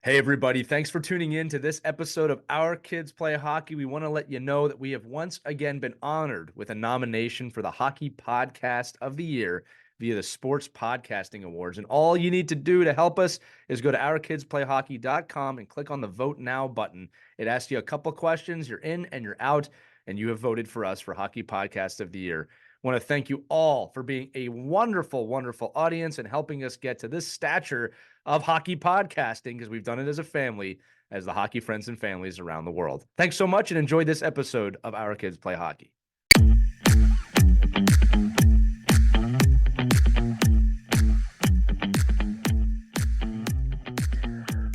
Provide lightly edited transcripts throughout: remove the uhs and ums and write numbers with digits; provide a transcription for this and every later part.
Hey, everybody. Thanks for tuning in to this episode of Our Kids Play Hockey. We want to let you know that we have once again been honored with a nomination for the Hockey Podcast of the Year via the Sports Podcasting Awards. And all you need to do to help us is go to ourkidsplayhockey.com and click on the Vote Now button. It asks you a couple questions. You're in and you're out, and you have voted for us for Hockey Podcast of the Year. I want to thank you all for being a wonderful, wonderful audience and helping us get to this stature of hockey podcasting, because we've done it as a family, as the hockey friends and families around the world. Thanks so much and enjoy this episode of Our Kids Play Hockey.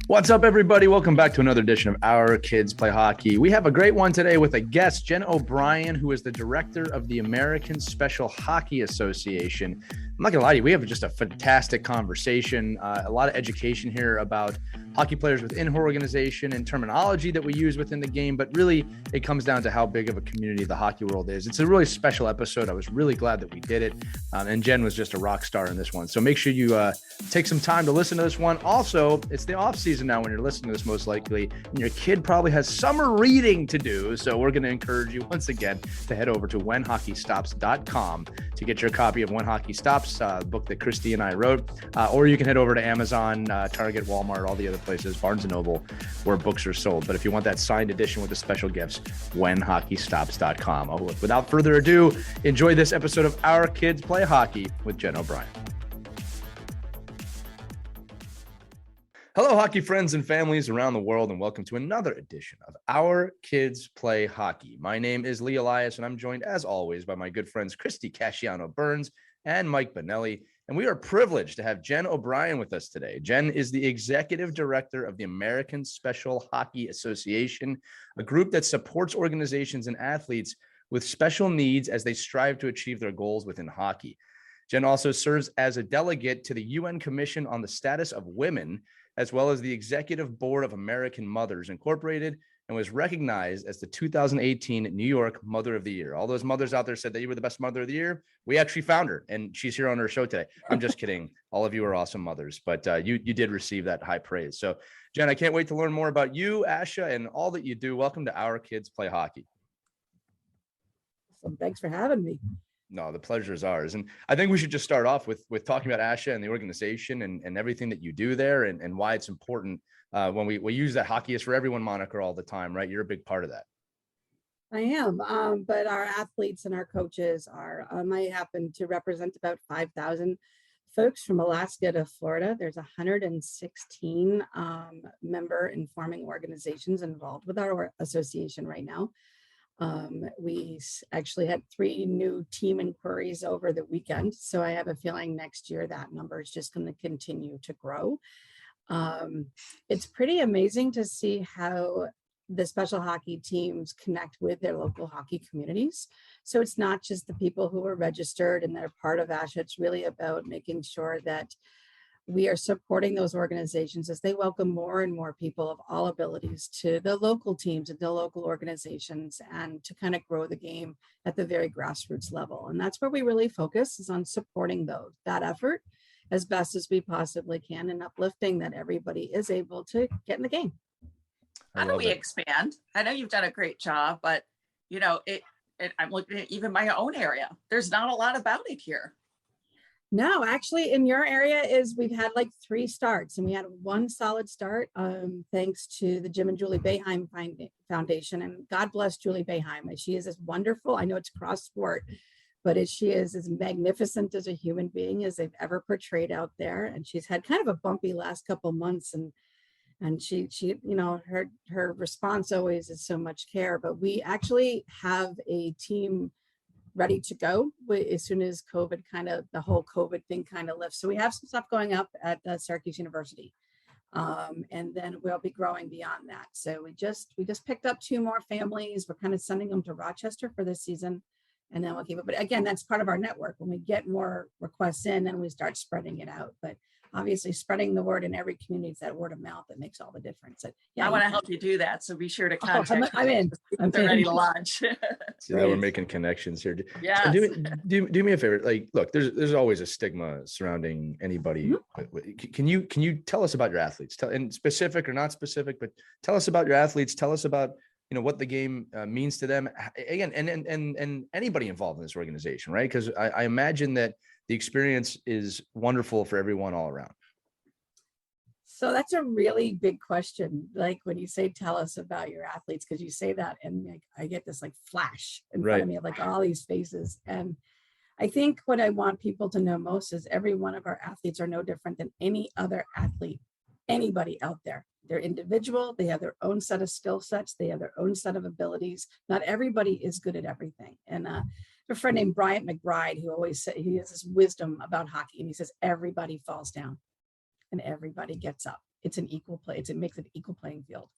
What's up, everybody? Welcome back to another edition of Our Kids Play Hockey. We have a great one today with a guest, Jen O'Brien, who is the director of the American Special Hockey Association. I'm not going to lie to you, we have just a fantastic conversation, a lot of education here about hockey players within her organization and terminology that we use within the game, but really it comes down to how big of a community the hockey world is. It's a really special episode. I was really glad that we did it, and Jen was just a rock star in this one. So make sure you take some time to listen to this one. Also, it's the off season now when you're listening to this, most likely, and your kid probably has summer reading to do. So we're going to encourage you once again to head over to whenhockeystops.com to get your copy of When Hockey Stops, the book that Christy and I wrote, or you can head over to Amazon, Target, Walmart, all the other places, Barnes & Noble, where books are sold. But if you want that signed edition with the special gifts, whenhockeystops.com. Oh, without further ado, enjoy this episode of Our Kids Play Hockey with Jen O'Brien. Hello, hockey friends and families around the world, and welcome to another edition of Our Kids Play Hockey. My name is Lee Elias, and I'm joined, as always, by my good friends Christy Casciano-Burns and Mike Bonelli. And we are privileged to have Jen O'Brien with us today. Jen is the executive director of the American Special Hockey Association, a group that supports organizations and athletes with special needs as they strive to achieve their goals within hockey. Jen also serves as a delegate to the UN Commission on the Status of Women, as well as the executive board of American Mothers Incorporated, and was recognized as the 2018 New York Mother of the Year. All those mothers out there said that you were the best mother of the year. We actually found her, and she's here on our show today. I'm just kidding. All of you are awesome mothers, but you did receive that high praise. So, Jen, I can't wait to learn more about you, ASHA, and all that you do. Welcome to Our Kids Play Hockey. Awesome. Thanks for having me. No, the pleasure is ours. And I think we should just start off with talking about ASHA and the organization and everything that you do there and why it's important when we use that Hockey is for Everyone moniker all the time, right? You're a big part of that. I am, but our athletes and our coaches are, I happen to represent about 5,000 folks from Alaska to Florida. There's 116 member informing organizations involved with our association right now. We actually had 3 new team inquiries over the weekend. So I have a feeling next year that number is just going to continue to grow. It's pretty amazing to see how the special hockey teams connect with their local hockey communities. So it's not just the people who are registered and they're part of ASHA. It's really about making sure that we are supporting those organizations as they welcome more and more people of all abilities to the local teams and the local organizations, and to kind of grow the game at the very grassroots level. And that's where we really focus, is on supporting that effort as best as we possibly can, and uplifting that everybody is able to get in the game. How do we expand? I know you've done a great job, but I'm looking at even my own area. There's not a lot about it here. No, actually, in your area we've had like 3 starts, and we had one solid start thanks to the Jim and Julie Boeheim Foundation. And God bless Julie Boeheim. She is as wonderful. I know it's cross sport, but she is as magnificent as a human being as they've ever portrayed out there. And she's had kind of a bumpy last couple months, and she her response always is so much care. But we actually have a team ready to go as soon as the whole COVID thing kind of lifts. So we have some stuff going up at Syracuse University. And then we'll be growing beyond that. So we just picked up 2 more families. We're kind of sending them to Rochester for this season, and then we'll keep it. But again, that's part of our network. When we get more requests in, then we start spreading it out. But obviously spreading the word in every community. It's that word of mouth that makes all the difference. I want to help you do that. So be sure to contact I'm in. They're ready to launch. See how we're making connections here. Yes. So do me a favor. Like, look, there's always a stigma surrounding anybody. Can you tell us about your athletes? And specific or not specific, but tell us about your athletes. Tell us about what the game means to them. Again, and anybody involved in this organization, right? Because I imagine that the experience is wonderful for everyone all around. So that's a really big question. Like when you say, tell us about your athletes, because you say that and like, I get this like flash in front of me of like all these faces. And I think what I want people to know most is every one of our athletes are no different than any other athlete, anybody out there. They're individual. They have their own set of skill sets. They have their own set of abilities. Not everybody is good at everything. And a friend named Bryant McBride, who always said, he has this wisdom about hockey, and he says, everybody falls down and everybody gets up. It's an equal play. It makes an equal playing field.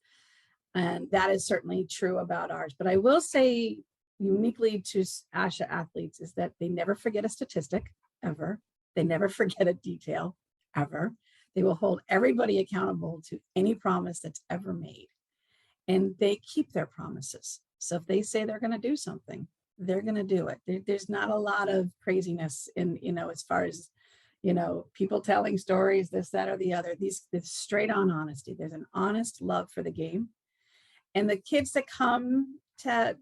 And that is certainly true about ours. But I will say uniquely to ASHA athletes is that they never forget a statistic ever. They never forget a detail ever. They will hold everybody accountable to any promise that's ever made. And they keep their promises. So if they say they're going to do something, they're going to do it. There's not a lot of craziness in, as far as, people telling stories, this, that, or the other. This straight on honesty. There's an honest love for the game. And the kids that come to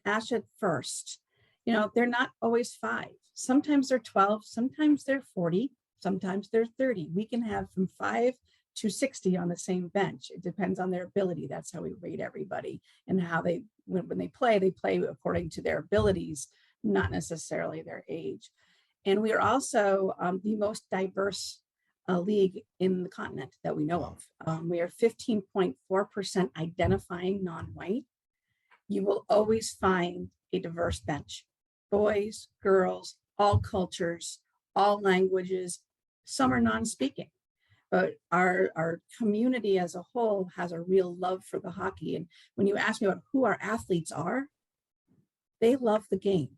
ASHA first, they're not always 5. Sometimes they're 12, sometimes they're 40, sometimes they're 30. We can have from 5 to 60 on the same bench. It depends on their ability. That's how we rate everybody, and how when they play according to their abilities, not necessarily their age. And we are also the most diverse league in the continent that we know of. We are 15.4% identifying non-white. You will always find a diverse bench, boys, girls, all cultures, all languages. Some are non-speaking, but our community as a whole has a real love for the hockey. And when you ask me about who our athletes are, they love the game.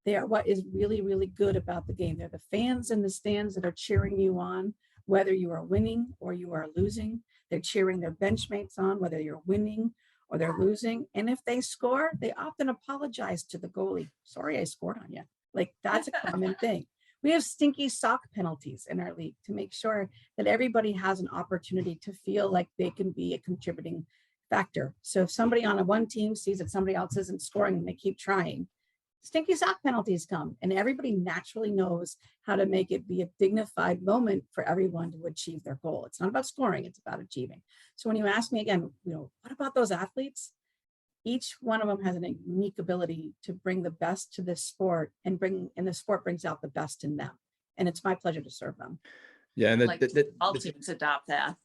They are what is really, really good about the game. They're the fans in the stands that are cheering you on, whether you are winning or you are losing. They're cheering their benchmates on, whether you're winning or they're losing. And if they score, they often apologize to the goalie. Sorry, I scored on you. Like, that's a common thing. We have stinky sock penalties in our league to make sure that everybody has an opportunity to feel like they can be a contributing factor. So if somebody on one team sees that somebody else isn't scoring and they keep trying, stinky sock penalties come, and everybody naturally knows how to make it be a dignified moment for everyone to achieve their goal. It's not about scoring, it's about achieving. So when you ask me again, what about those athletes? Each one of them has a unique ability to bring the best to this sport, and the sport brings out the best in them. And it's my pleasure to serve them. Yeah, and all teams adopt that.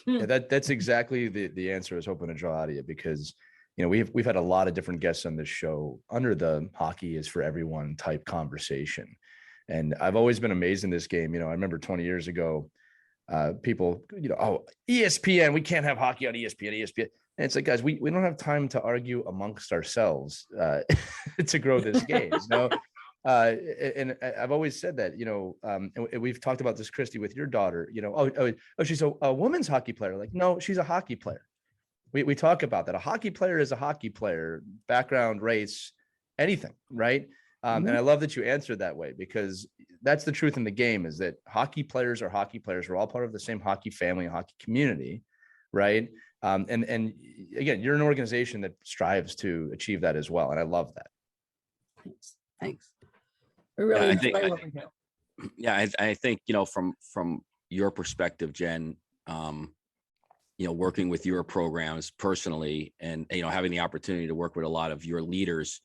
Yeah, that's exactly the answer I was hoping to draw out of you, because we've had a lot of different guests on this show under the hockey is for everyone type conversation. And I've always been amazed in this game. I remember 20 years ago, people, ESPN, we can't have hockey on ESPN. And it's like, guys, we don't have time to argue amongst ourselves to grow this game. And I've always said that, and we've talked about this, Christy, with your daughter, she's a women's hockey player. Like, no, she's a hockey player. We talk about that. A hockey player is a hockey player, background, race, anything, right? And I love that you answered that way, because that's the truth in the game, is that hockey players are hockey players. We're all part of the same hockey family, hockey community, right? And again, you're an organization that strives to achieve that as well. And I love that. Thanks. We really enjoy what we do. Yeah, I think, from your perspective, Jen, working with your programs personally, and, having the opportunity to work with a lot of your leaders,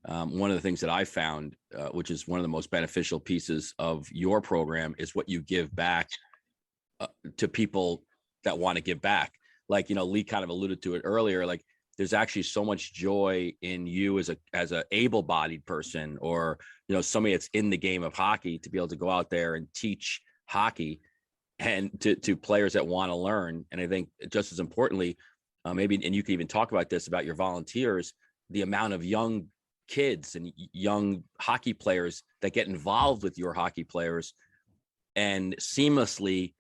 one of the things that I found, which is one of the most beneficial pieces of your program, is what you give back to people that want to give back. Like, Lee kind of alluded to it earlier, like, there's actually so much joy in you as a able-bodied person, or, somebody that's in the game of hockey, to be able to go out there and teach hockey and to players that want to learn. And I think just as importantly, maybe, and you can even talk about this, about your volunteers, the amount of young kids and young hockey players that get involved with your hockey players, and seamlessly,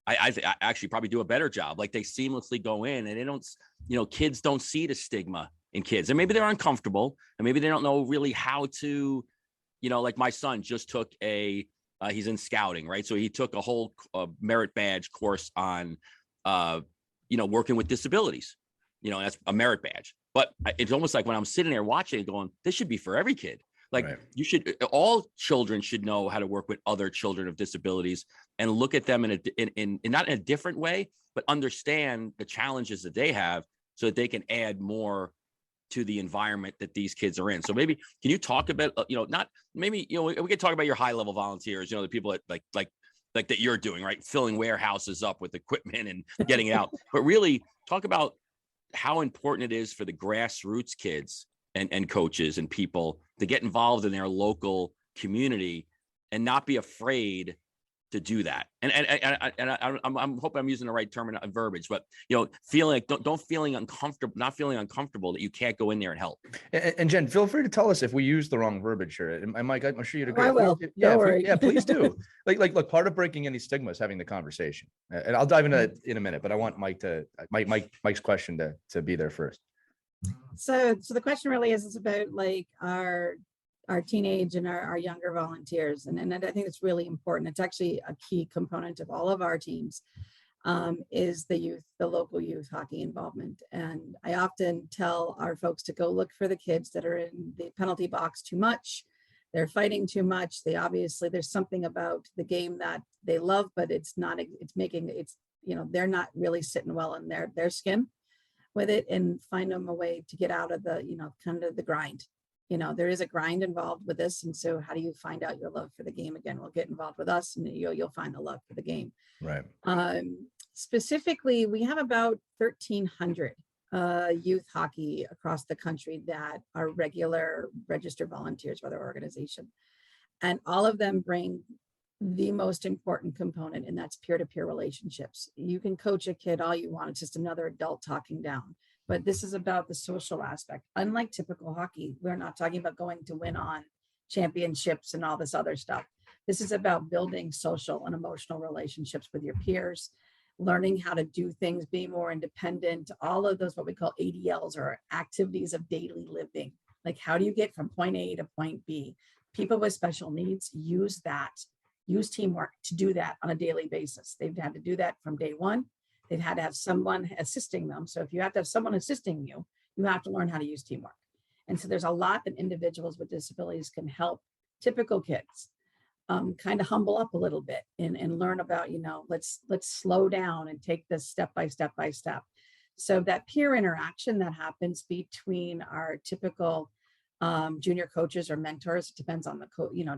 I actually probably do a better job. Like they seamlessly go in and they don't, kids don't see the stigma in kids, and maybe they're uncomfortable and maybe they don't know really how to, like my son just took he's in scouting, right? So he took a whole merit badge course on, working with disabilities, that's a merit badge. But it's almost like when I'm sitting there watching it going, this should be for every kid. Like right. All children should know how to work with other children of disabilities and look at them in not in a different way, but understand the challenges that they have so that they can add more to the environment that these kids are in. So maybe, can you talk about, we could talk about your high level volunteers, the people that like that you're doing, right? Filling warehouses up with equipment and getting it out, but really talk about how important it is for the grassroots kids and coaches and people to get involved in their local community and not be afraid to do that. And I'm hoping I'm using the right term and verbiage, but feeling like not feeling uncomfortable that you can't go in there and help. And Jen, feel free to tell us if we use the wrong verbiage here. And Mike, I'm sure you'd agree. I will. Yeah, please do. Look, part of breaking any stigma is having the conversation. And I'll dive into that in a minute, but I want Mike's question to be there first. So the question really is about like our teenage and our younger volunteers. And I think it's really important. It's actually a key component of all of our teams, is the local youth hockey involvement. And I often tell our folks to go look for the kids that are in the penalty box too much. They're fighting too much. There's something about the game that they love, but they're not really sitting well in their skin with it, and find them a way to get out of the, kind of the grind. There is a grind involved with this. And so how do you find out your love for the game again? Well, get involved with us and you'll find the love for the game. Right. Specifically, we have about 1,300 youth hockey across the country that are regular registered volunteers for their organization. And all of them bring the most important component, and that's peer-to-peer relationships. You can coach a kid all you want. It's just another adult talking down. But this is about the social aspect. Unlike typical hockey, we're not talking about going to win on championships and all this other stuff. This is about building social and emotional relationships with your peers, learning how to do things, be more independent, all of those, what we call ADLs, or activities of daily living. Like, how do you get from point A to point B? People with special needs use teamwork to do that on a daily basis. They've had to do that from day one. They've had to have someone assisting them. So if you have to have someone assisting you, you have to learn how to use teamwork. And so there's a lot that individuals with disabilities can help typical kids kind of humble up a little bit and learn about, let's slow down and take this step by step by step. So that peer interaction that happens between our typical junior coaches or mentors, it depends on the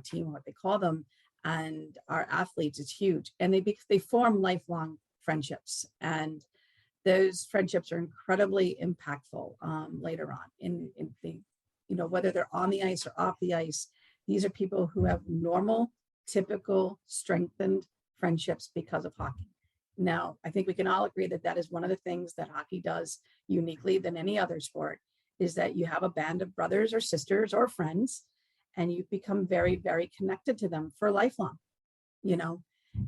team, what they call them, and our athletes, is huge. And they form lifelong friendships, and those friendships are incredibly impactful later on in the, whether they're on the ice or off the ice. These are people who have normal, typical, strengthened friendships because of hockey. Now, I think we can all agree that is one of the things that hockey does uniquely than any other sport, is that you have a band of brothers or sisters or friends, and you become very, very connected to them for lifelong,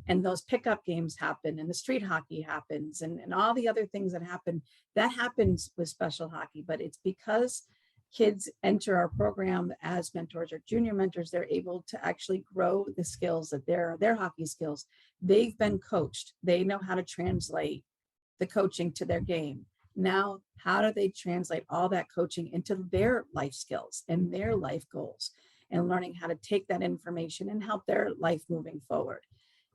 and those pickup games happen, and the street hockey happens, and all the other things that happens with special hockey. But it's because kids enter our program as mentors or junior mentors, they're able to actually grow the skills that their hockey skills. They've been coached. They know how to translate the coaching to their game. Now, how do they translate all that coaching into their life skills and their life goals, and learning how to take that information and help their life moving forward?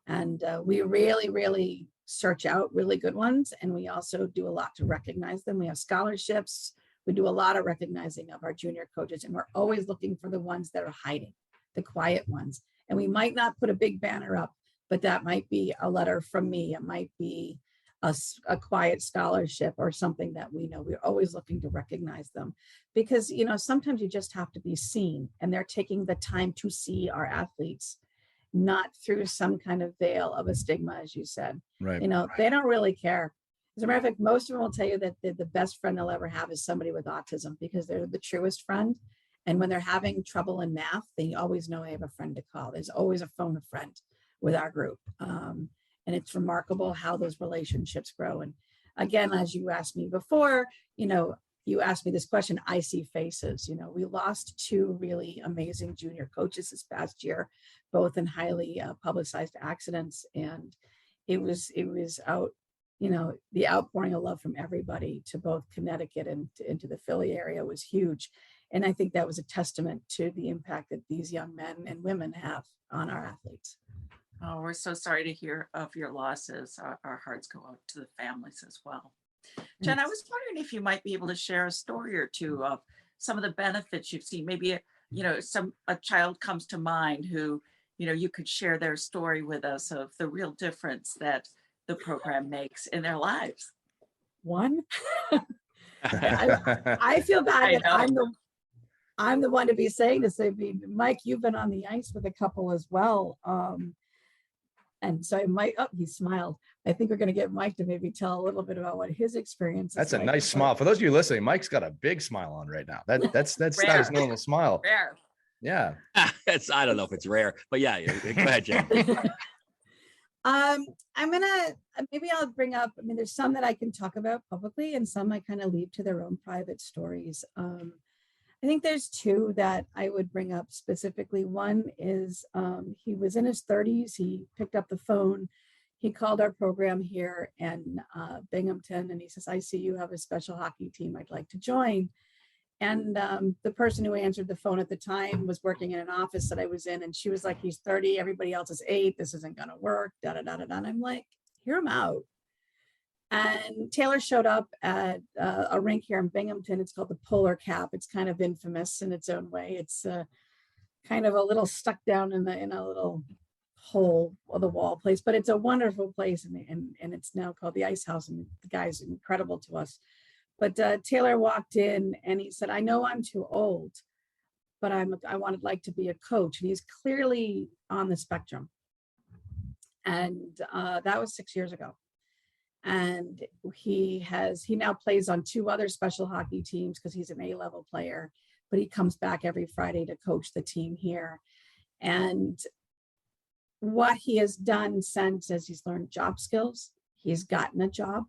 And we really, really search out really good ones. And we also do a lot to recognize them. We have scholarships. We do a lot of recognizing of our junior coaches. And we're always looking for the ones that are hiding, the quiet ones. And we might not put a big banner up, but that might be a letter from me. It might be a quiet scholarship or something that we know. We're always looking to recognize them, because, sometimes you just have to be seen, and they're taking the time to see our athletes, not through some kind of veil of a stigma, as you said. Right. They don't really care. As a matter of fact, most of them will tell you that the best friend they'll ever have is somebody with autism, because they're the truest friend. And when they're having trouble in math, they always know they have a friend to call. There's always a phone a friend. with our group. And it's remarkable how those relationships grow. And again, as you asked me before, you asked me this question, I see faces. We lost two really amazing junior coaches this past year, both in highly publicized accidents. And it was out, the outpouring of love from everybody to both Connecticut and into the Philly area was huge. And I think that was a testament to the impact that these young men and women have on our athletes. Oh, we're so sorry to hear of your losses. Our hearts go out to the families as well. Jen, I was wondering if you might be able to share a story or two of some of the benefits you've seen. Maybe, a child comes to mind who, you could share their story with us of the real difference that the program makes in their lives. One, I feel bad that I'm the one to be saying this. I mean, Mike, you've been on the ice with a couple as well. And so Mike, he smiled. I think we're going to get Mike to maybe tell a little bit about what his experience is. That's a nice smile. For those of you listening, Mike's got a big smile on right now. That's not his normal smile. Rare. Yeah. I don't know if it's rare, but yeah, go ahead, Jen. Maybe I'll bring up, there's some that I can talk about publicly and some I kind of leave to their own private stories. I think there's two that I would bring up specifically. One is he was in his 30s. He picked up the phone. He called our program here in Binghamton, and he says, I see you have a special hockey team I'd like to join. And the person who answered the phone at the time was working in an office that I was in, and she was like, he's 30, everybody else is 8. This isn't going to work, da-da-da-da-da. And I'm like, hear him out. And Taylor showed up at a rink here in Binghamton. It's called the Polar Cap. It's kind of infamous in its own way. It's kind of a little stuck down in a little hole of the wall place, but it's a wonderful place. And it's now called the Ice House. And the guy's incredible to us. But Taylor walked in and he said, I know I'm too old, but I wanted like to be a coach. And he's clearly on the spectrum. And that was 6 years ago. And he now plays on 2 other special hockey teams because he's an A-level player, but he comes back every Friday to coach the team here. And what he has done since is he's learned job skills. He's gotten a job.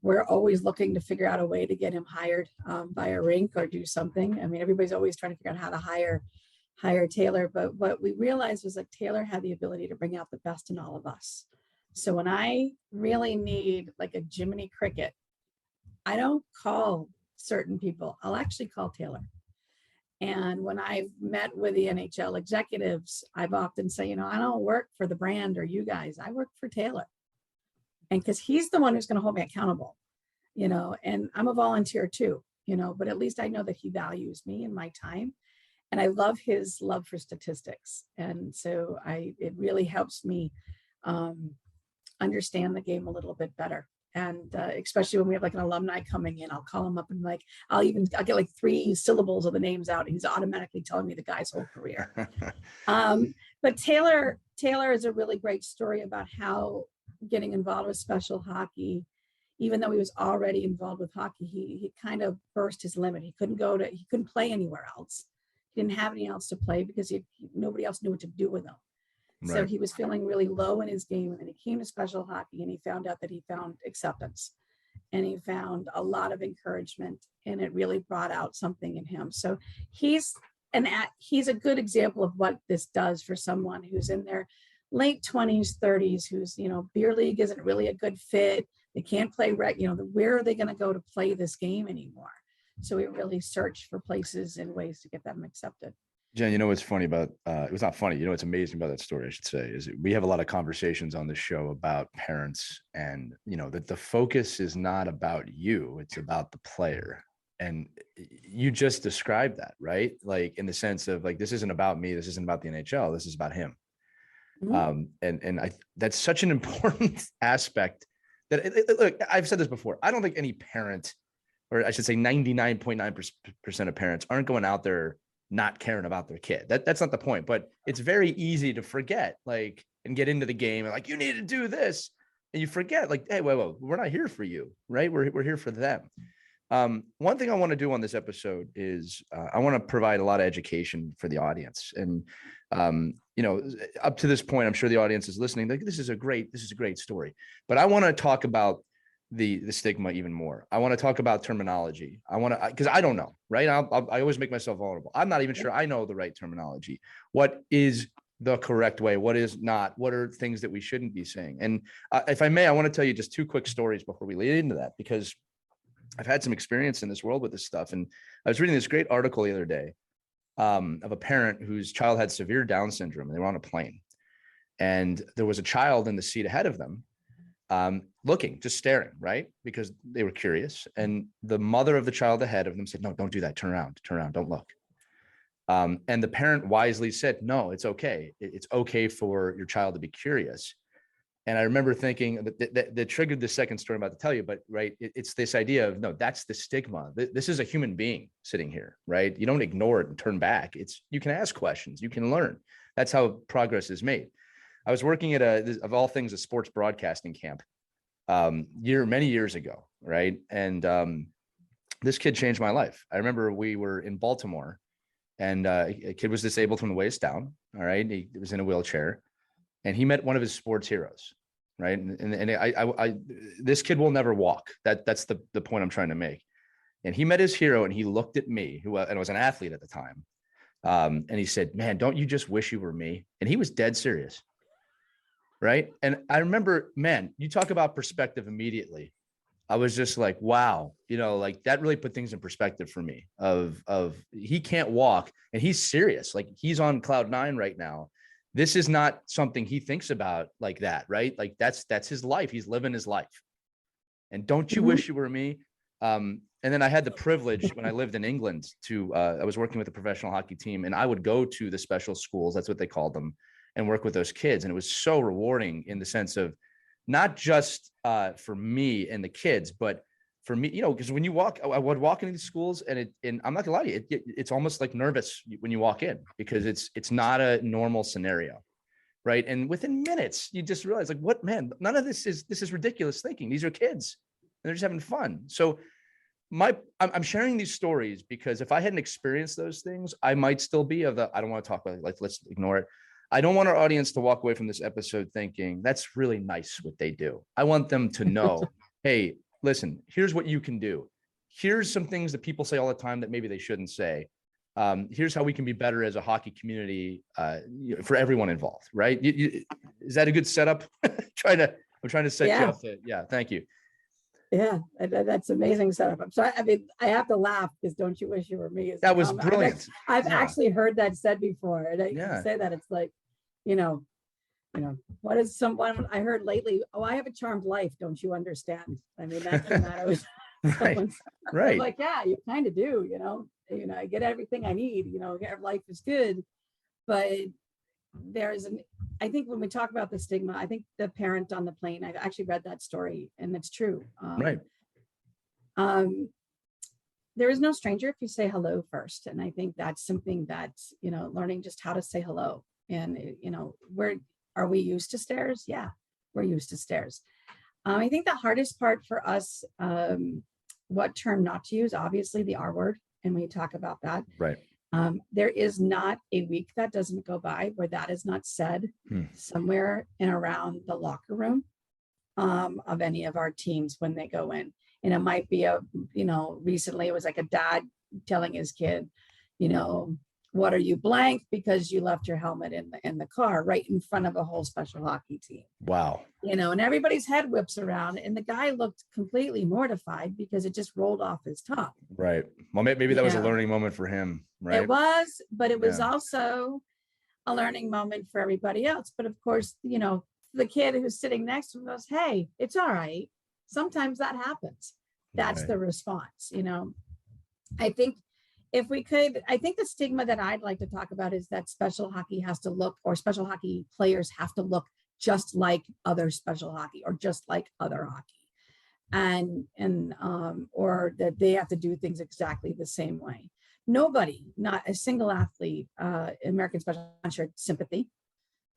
We're always looking to figure out a way to get him hired by a rink or do something. Everybody's always trying to figure out how to hire Taylor. But what we realized was that Taylor had the ability to bring out the best in all of us. So when I really need like a Jiminy Cricket, I don't call certain people. I'll actually call Taylor. And when I've met with the NHL executives, I've often say, I don't work for the brand or you guys. I work for Taylor. And because he's the one who's going to hold me accountable, and I'm a volunteer too, but at least I know that he values me and my time. And I love his love for statistics. And so it really helps me understand the game a little bit better. And especially when we have like an alumni coming in, I'll call him up and I'll get like 3 syllables of the names out. And he's automatically telling me the guy's whole career. But Taylor is a really great story about how getting involved with special hockey, even though he was already involved with hockey, he kind of burst his limit. He couldn't play anywhere else. He didn't have anything else to play because nobody else knew what to do with him. Right. So he was feeling really low in his game, and then he came to special hockey and he found out that he found acceptance and he found a lot of encouragement, and it really brought out something in him. So he's a good example of what this does for someone who's in their late 20s, 30s, who's, beer league isn't really a good fit. They can't play where are they going to go to play this game anymore? So we really searched for places and ways to get them accepted. Jen, what's funny about, it was not funny, what's amazing about that story, I should say, is we have a lot of conversations on this show about parents, and, that the focus is not about you, it's about the player. And you just described that, right? Like in the sense of like, this isn't about me, this isn't about the NHL, this is about him. Mm-hmm. That's such an important aspect that, look, I've said this before, I don't think any parent, or I should say 99.9% of parents aren't going out there not caring about their kid. That's not the point, but it's very easy to forget, and get into the game and you need to do this. And you forget hey, whoa, we're not here for you, right? We're here for them. One thing I want to do on this episode is I want to provide a lot of education for the audience. And You know, up to this point, I'm sure the audience is listening. Like, this is a great story. But I want to talk about the stigma even more. I want to talk about terminology. I want to, because I don't know, right? I always make myself vulnerable. I'm not even sure I know the right terminology. What is the correct way? What is not? What are things that we shouldn't be saying? And if I may, I want to tell you just two quick stories before we lead into that, because I've had some experience in this world with this stuff. And I was reading this great article the other day of a parent whose child had severe Down syndrome, and they were on a plane. And there was a child in the seat ahead of them, looking, just staring, right? Because they were curious. And the mother of the child ahead of them said, no, don't do that. Turn around, don't look. And the parent wisely said, no, it's okay. It's okay for your child to be curious. And I remember thinking that triggered the second story I'm about to tell you, but right, it's this idea of, no, that's the stigma. This is a human being sitting here, right? You don't ignore it and turn back. You can ask questions, you can learn. That's how progress is made. I was working at of all things, a sports broadcasting camp many years ago, right? And this kid changed my life. I remember we were in Baltimore, and a kid was disabled from the waist down. All right, he was in a wheelchair, and he met one of his sports heroes, right? And I this kid will never walk. That's the point I'm trying to make. And he met his hero, and he looked at me, and I was an athlete at the time, and he said, "Man, don't you just wish you were me?" And he was dead serious. Right. And I remember, man, you talk about perspective immediately. I was just like, wow, you know, like that really put things in perspective for me of he can't walk and he's serious. Like, he's on cloud 9 right now. This is not something he thinks about like that. Right. Like that's his life. He's living his life. And don't you wish you were me? And then I had the privilege when I lived in England I was working with a professional hockey team, and I would go to the special schools. That's what they called them, and work with those kids. And it was so rewarding in the sense of not just for me and the kids, but for me, you know, because when you walk, I would walk into these schools, and I'm not gonna lie to you, it's almost like nervous when you walk in, because it's not a normal scenario, right? And within minutes, you just realize, like, what, man, none of this is ridiculous thinking. These are kids, and they're just having fun. So I'm sharing these stories because if I hadn't experienced those things, I might still be I don't want to talk about it, like, let's ignore it. I don't want our audience to walk away from this episode thinking that's really nice what they do. I want them to know, hey, listen, here's what you can do. Here's some things that people say all the time that maybe they shouldn't say. Here's how we can be better as a hockey community for everyone involved, right? Is that a good setup? I'm trying to set you up. Yeah, thank you. Yeah, that's amazing setup. I'm sorry. I mean, I have to laugh because "Don't you wish you were me?" That was brilliant. I've actually heard that said before, and you say that it's like, you know, what is someone I heard lately? Oh, I have a charmed life. Don't you understand? I mean, that's what that was. Right. Like, yeah, you kind of do. You know, I get everything I need. You know, life is good, but I think when we talk about the stigma, I think the parent on the plane, I've actually read that story, and it's true. Right. There is no stranger if you say hello first. And I think that's something that's, learning just how to say hello. And, are we used to stares? Yeah, we're used to stares. I think the hardest part for us, what term not to use, obviously the R word. And we talk about that. Right. There is not a week that doesn't go by where that is not said somewhere in around the locker room of any of our teams when they go in. And it might be recently it was like a dad telling his kid, what are you blank because you left your helmet in the car right in front of a whole special hockey team. Wow. And everybody's head whips around, and the guy looked completely mortified because it just rolled off his tongue. Right. Well, maybe that was a learning moment for him, right? It was, but it was also a learning moment for everybody else. But of course, the kid who's sitting next to him goes, hey, it's all right. Sometimes that happens. That's the response, I think the stigma that I'd like to talk about is that special hockey special hockey players have to look just like other special hockey or just like other hockey. And or that they have to do things exactly the same way. Nobody, not a single athlete, American special shared sympathy.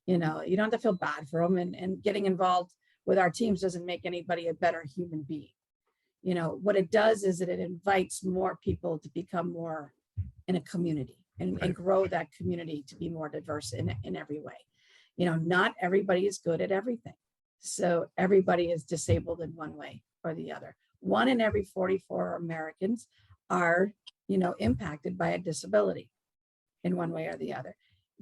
You don't have to feel bad for them, and getting involved with our teams doesn't make anybody a better human being. What it does is that it invites more people to become more in a community. and grow that community to be more diverse in every way. Not everybody is good at everything. So everybody is disabled in one way or the other. 1 in every 44 Americans are, impacted by a disability in one way or the other.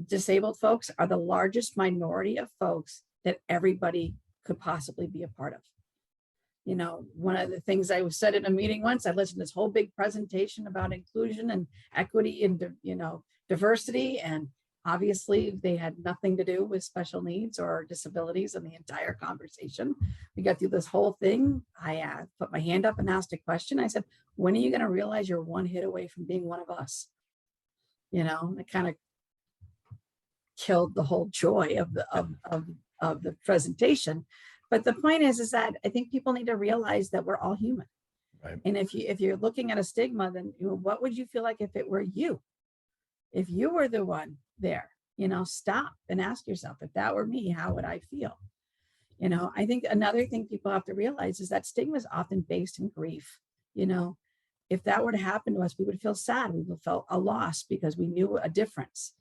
Disabled folks are the largest minority of folks that everybody could possibly be a part of. One of the things I said in a meeting once, I listened to this whole big presentation about inclusion and equity and, diversity. And obviously they had nothing to do with special needs or disabilities in the entire conversation. We got through this whole thing. I put my hand up and asked a question. I said, when are you going to realize you're one hit away from being one of us? It kind of killed the whole joy of the presentation. But the point is that I think people need to realize that we're all human. Right. And if you're looking at a stigma, then what would you feel like if it were you? If you were the one there, stop and ask yourself, if that were me, how would I feel? I think another thing people have to realize is that stigma is often based in grief. If that were to happen to us, we would feel sad. We would feel a loss because we knew a difference.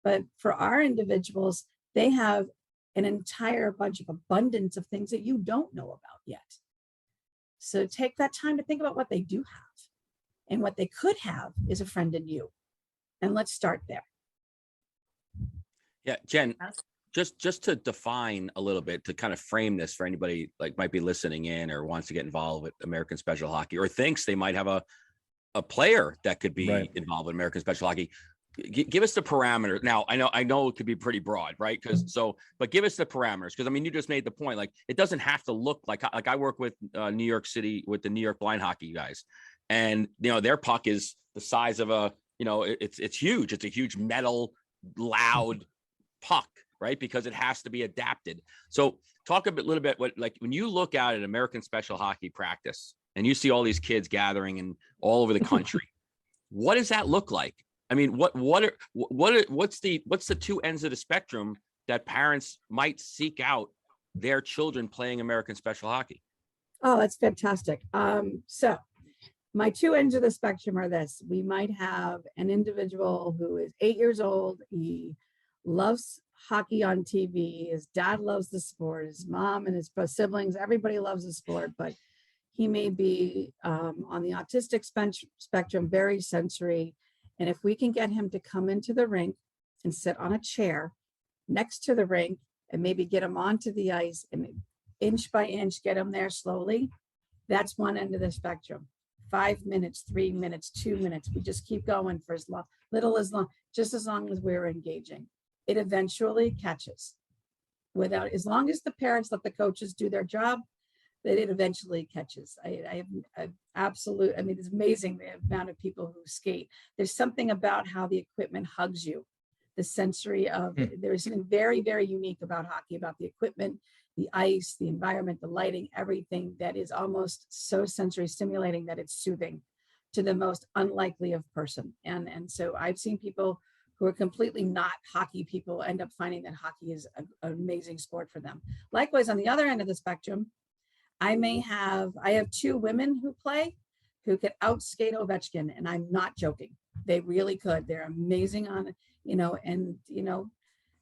But for our individuals, they have an entire bunch of abundance of things that you don't know about yet. So take that time to think about what they do have. And what they could have is a friend in you. And let's start there. Yeah, Jen, just to define a little bit, to kind of frame this for anybody like might be listening in or wants to get involved with American Special Hockey or thinks they might have a player that could be involved with American Special Hockey. Give us the parameters. Now, I know it could be pretty broad, right? But give us the parameters. Because you just made the point, like, it doesn't have to look like I work with New York City with the New York blind hockey guys. And, their puck is the size of it's huge. It's a huge metal, loud puck, right? Because it has to be adapted. So talk little bit, when you look out at American Special Hockey practice and you see all these kids gathering and all over the country, what does that look like? What's the two ends of the spectrum that parents might seek out their children playing American Special Hockey? Oh, that's fantastic. So my two ends of the spectrum are this. We might have an individual who is 8 years old. He loves hockey on TV. His dad loves the sport. His mom and his siblings, everybody loves the sport, but he may be on the autistic spectrum, very sensory. And if we can get him to come into the rink and sit on a chair next to the rink and maybe get him onto the ice and inch by inch, get him there slowly, that's one end of the spectrum. 5 minutes, 3 minutes, 2 minutes. We just keep going for as long as we're engaging. It eventually catches. As long as the parents let the coaches do their job, that it eventually catches. I have absolute, it's amazing the amount of people who skate. There's something about how the equipment hugs you, the sensory of, there's something very, very unique about hockey, about the equipment, the ice, the environment, the lighting, everything that is almost so sensory stimulating that it's soothing to the most unlikely of person. And so I've seen people who are completely not hockey people end up finding that hockey is an amazing sport for them. Likewise, on the other end of the spectrum, I have two women who play who could outskate Ovechkin, and I'm not joking. They really could. They're amazing on,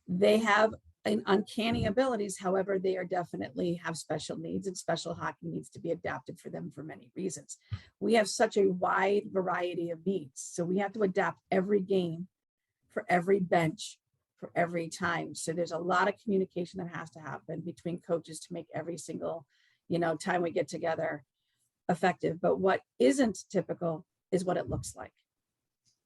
they have an uncanny abilities. However, they are definitely have special needs, and special hockey needs to be adapted for them for many reasons. We have such a wide variety of needs. So we have to adapt every game for every bench, for every time. So there's a lot of communication that has to happen between coaches to make every single time we get together effective. But what isn't typical is what it looks like.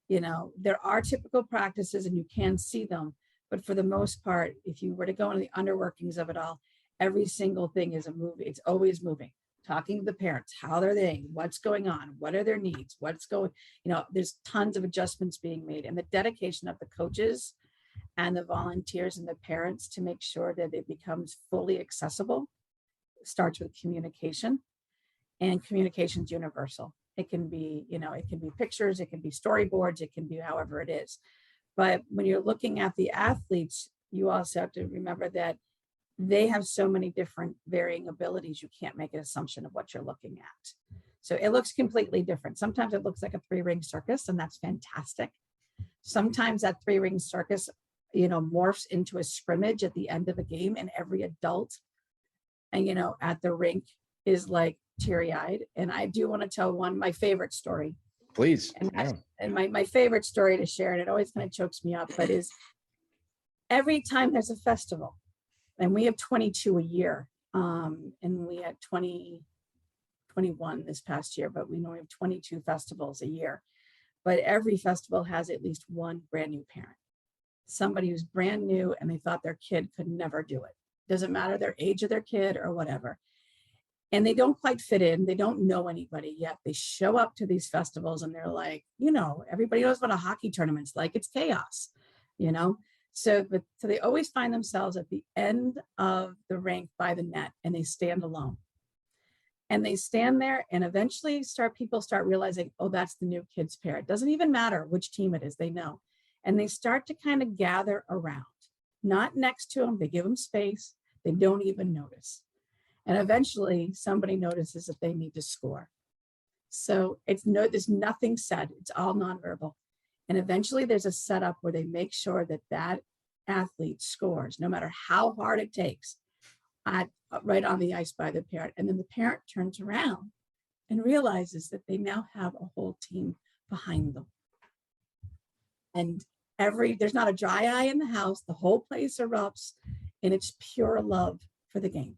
There are typical practices and you can see them, but for the most part, if you were to go into the underworkings of it all, every single thing is a movie. It's always moving. Talking to the parents, how are they? What's going on? What are their needs? There's tons of adjustments being made, and the dedication of the coaches and the volunteers and the parents to make sure that it becomes fully accessible starts with communication, and communication is universal. It can be, it can be pictures, it can be storyboards, it can be however it is. But when you're looking at the athletes, you also have to remember that they have so many different varying abilities. You can't make an assumption of what you're looking at. So it looks completely different. Sometimes it looks like a 3-ring circus, and that's fantastic. Sometimes that 3-ring circus, morphs into a scrimmage at the end of a game, and every adult and at the rink is like teary-eyed. And I do want to tell my favorite story. Please. And my favorite story to share, and it always kind of chokes me up, but is every time there's a festival, and we have 22 a year, and we had 21 this past year, but we know we have 22 festivals a year. But every festival has at least one brand new parent, somebody who's brand new and they thought their kid could never do it. Doesn't matter their age of their kid or whatever. And they don't quite fit in. They don't know anybody yet. They show up to these festivals and they're like, everybody knows what a hockey tournament's like. It's chaos, So they always find themselves at the end of the rink by the net, and they stand alone. And they stand there, and eventually people start realizing, oh, that's the new kid's pair. It doesn't even matter which team it is, they know. And they start to kind of gather around, not next to them. They give them space. They don't even notice. And eventually somebody notices that they need to score. So there's nothing said. It's all nonverbal. And eventually there's a setup where they make sure that athlete scores, no matter how hard it takes, right on the ice by the parent. And then the parent turns around and realizes that they now have a whole team behind them. And there's not a dry eye in the house. The whole place erupts, and it's pure love for the game.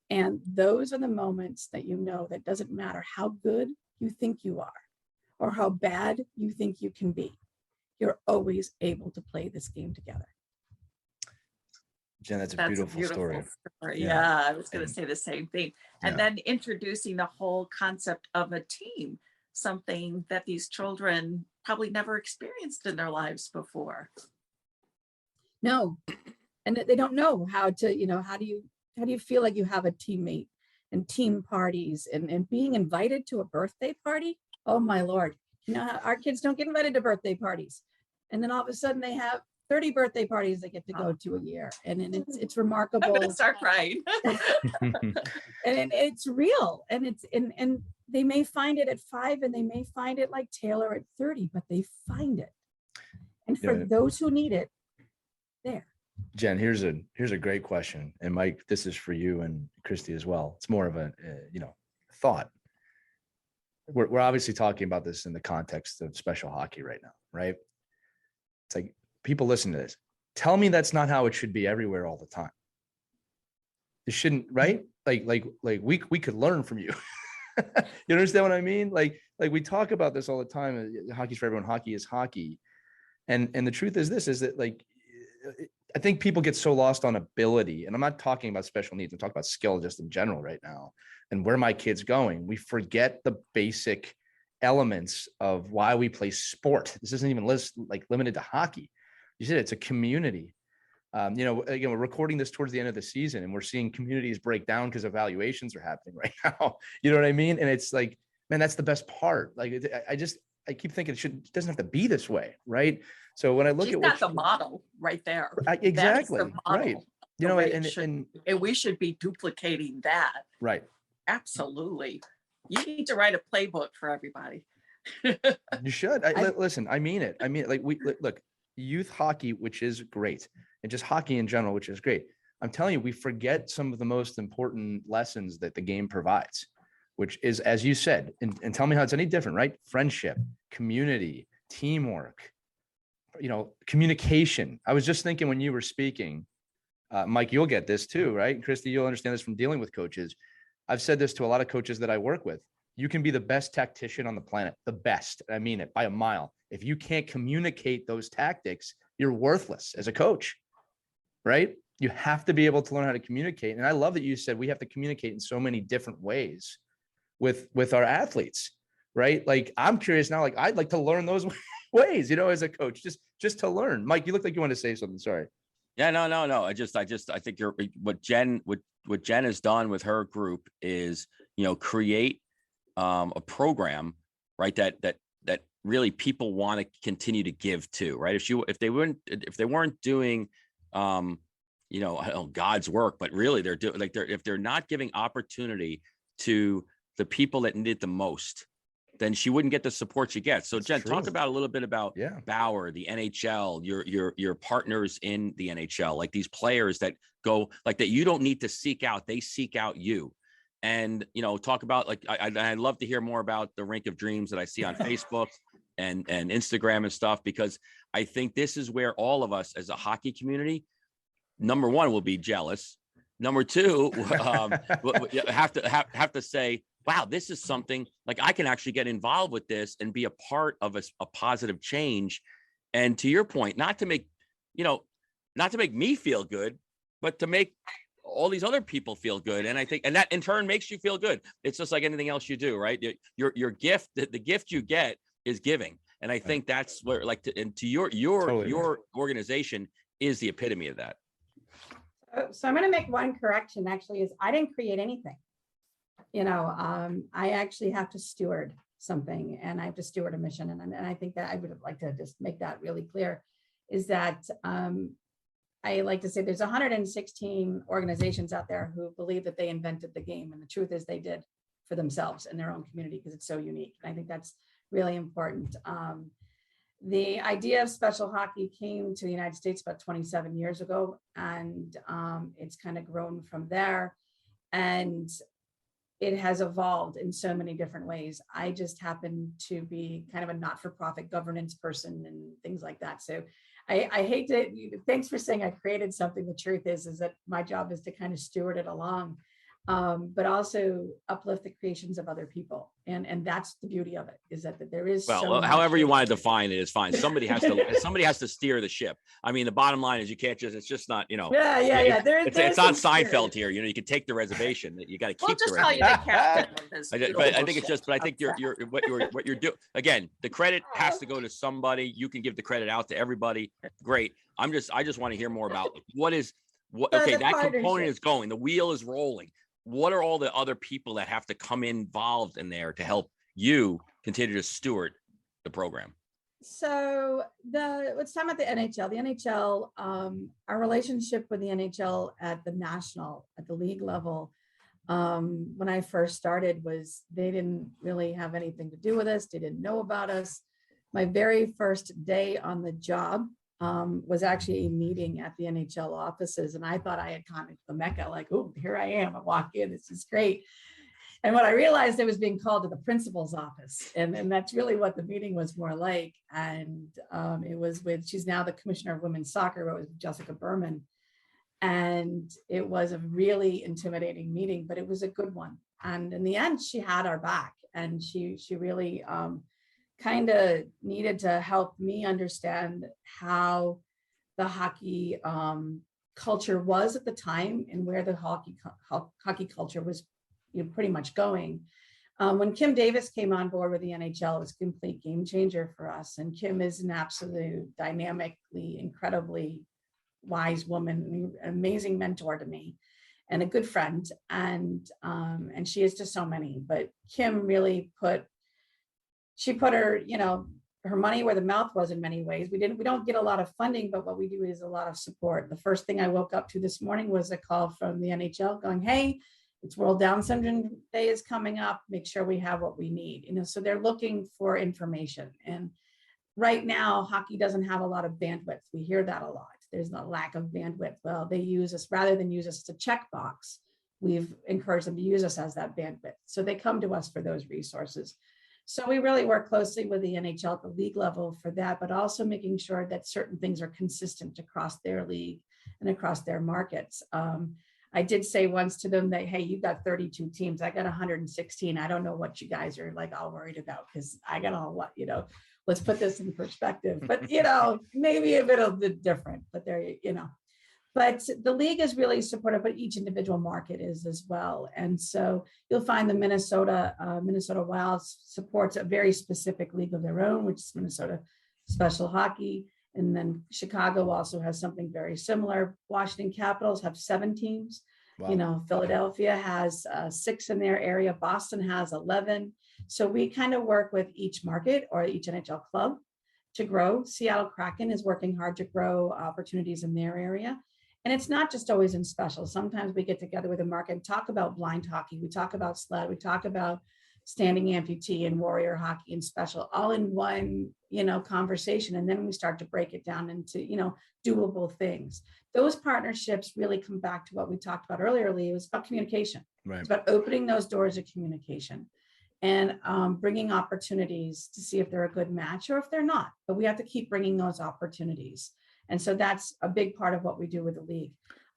And those are the moments that that doesn't matter how good you think you are or how bad you think you can be. You're always able to play this game together. Jen, that's a beautiful story. Yeah, I was going to say the same thing. And then introducing the whole concept of a team, something that these children probably never experienced in their lives before. No, and they don't know how to, how do you feel like you have a teammate, and team parties and being invited to a birthday party? Oh my Lord. Our kids don't get invited to birthday parties. And then all of a sudden they have 30 birthday parties they get to go to a year. And it's remarkable. I'm gonna start crying. And it's real. And and they may find it at 5, and they may find it like Taylor at 30, but they find it. And for those who need it, there. Jen, here's a great question. And Mike, this is for you and Christy as well. It's more of a, thought. We're obviously talking about this in the context of special hockey right now, right? It's like, people listen to this. Tell me that's not how it should be everywhere all the time. It shouldn't, right? Like we could learn from you. You understand what I mean? Like we talk about this all the time. Hockey's for everyone. Hockey is hockey. And the truth is this, is that I think people get so lost on ability, and I'm not talking about special needs. I'm talking about skill just in general right now, and where my kid's going. We forget the basic elements of why we play sport. This isn't even limited to hockey. You said it's a community. Again, we're recording this towards the end of the season, and we're seeing communities break down because evaluations are happening right now. You know what I mean? And it's like, man, that's the best part. Like, I keep thinking it doesn't have to be this way, right? So when I look at the model right there, exactly, right? And we should be duplicating that, right? Absolutely. You need to write a playbook for everybody. You should. Listen, I mean it. Look, youth hockey, which is great, and just hockey in general, which is great. I'm telling you, we forget some of the most important lessons that the game provides, which is, as you said, and tell me how it's any different, right? Friendship, community, teamwork, communication. I was just thinking when you were speaking, Mike, you'll get this too, right? Christy, you'll understand this from dealing with coaches. I've said this to a lot of coaches that I work with. You can be the best tactician on the planet, the best. I mean it by a mile. If you can't communicate those tactics, you're worthless as a coach, right? You have to be able to learn how to communicate. And I love that you said we have to communicate in so many different ways with our athletes, right? Like, I'm curious now, like, I'd like to learn those ways, as a coach, just to learn. Mike, you look like you want to say something. Sorry. Yeah, no. I think what Jen has done with her group is, create a program, right? That really people want to continue to give to, right? If they weren't doing, God's work, but really they're doing, if they're not giving opportunity to the people that need it the most, then she wouldn't get the support she gets. So That's Jen, true. talk about a little bit about Yeah. Bauer, the NHL, your partners in the NHL, like these players that go like that. You don't need to seek out; they seek out you. And talk about like I'd love to hear more about the Rink of Dreams that I see on Facebook and Instagram and stuff, because I think this is where all of us as a hockey community, number one, will be jealous. Number two, have to say, wow, this is something like I can actually get involved with this and be a part of a positive change. And to your point, not to make me feel good, but to make all these other people feel good. And I think, and that in turn makes you feel good. It's just like anything else you do, right? Your gift, the gift you get is giving. And I think that's where your organization is the epitome of that. So I'm going to make one correction, actually, is I didn't create anything. I actually have to steward something, and I have to steward a mission. And I think that I would like to just make that really clear, is that I like to say there's 116 organizations out there who believe that they invented the game. And the truth is they did for themselves and their own community, because it's so unique. And I think that's really important. The idea of special hockey came to the United States about 27 years ago, and it's kind of grown from there. And it has evolved in so many different ways. I just happen to be kind of a not-for-profit governance person and things like that. So I hate to, thanks for saying I created something. The truth is that my job is to kind of steward it along, but also uplift the creations of other people. And that's the beauty of it, is that there is however you want to define it is fine. Somebody has to steer the ship. I mean, the bottom line is you can't just, it's just not, Yeah. It's not Seinfeld here. You can take the reservation. You got to keep the call you reservation. the captain of this. But I think it's just, but I think what you're doing, again, the credit has to go to somebody. You can give the credit out to everybody. Great. I just want to hear more about okay, that component is going, the wheel is rolling. What are all the other people that have to come involved in there to help you continue to steward the program? So let's talk about the NHL. The NHL, our relationship with the NHL at the league level, when I first started, was they didn't really have anything to do with us. They didn't know about us. My very first day on the job was actually a meeting at the NHL offices. And I thought I had gone to the Mecca, like, oh, here I am. I walk in, this is great. And when I realized I was being called to the principal's office, and that's really what the meeting was more like. And it was she's now the commissioner of women's soccer, but it was Jessica Berman. And it was a really intimidating meeting, but it was a good one. And in the end, she had our back, and she really kind of needed to help me understand how the hockey culture was at the time, and where the hockey culture was pretty much going. When Kim Davis came on board with the NHL, it was a complete game changer for us. And Kim is an absolute dynamically, incredibly wise woman, an amazing mentor to me, and a good friend. And she is to so many. But Kim really put her, her money where the mouth was in many ways. We don't get a lot of funding, but what we do is a lot of support. The first thing I woke up to this morning was a call from the NHL going, hey, it's World Down Syndrome Day is coming up. Make sure we have what we need. So they're looking for information. And right now, hockey doesn't have a lot of bandwidth. We hear that a lot. There's a lack of bandwidth. Well, they use us, rather than use us as a checkbox, we've encouraged them to use us as that bandwidth. So they come to us for those resources. So we really work closely with the NHL at the league level for that, but also making sure that certain things are consistent across their league and across their markets. I did say once to them that, hey, you've got 32 teams. I got 116. I don't know what you guys are like all worried about, because I got all what, let's put this in perspective. But, maybe a bit different, but but the league is really supportive, but each individual market is as well. And so you'll find the Minnesota Wild supports a very specific league of their own, which is Minnesota Special Hockey. And then Chicago also has something very similar. Washington Capitals have 7 teams. Wow. Philadelphia has 6 in their area. Boston has 11. So we kind of work with each market or each NHL club to grow. Seattle Kraken is working hard to grow opportunities in their area. And it's not just always in special. Sometimes we get together with a market and talk about blind hockey. We talk about sled. We talk about standing amputee and warrior hockey and special all in one, conversation. And then we start to break it down into, doable things. Those partnerships really come back to what we talked about earlier, Lee. It was about communication. Right. It's about opening those doors of communication and bringing opportunities to see if they're a good match or if they're not. But we have to keep bringing those opportunities. And so that's a big part of what we do with the league.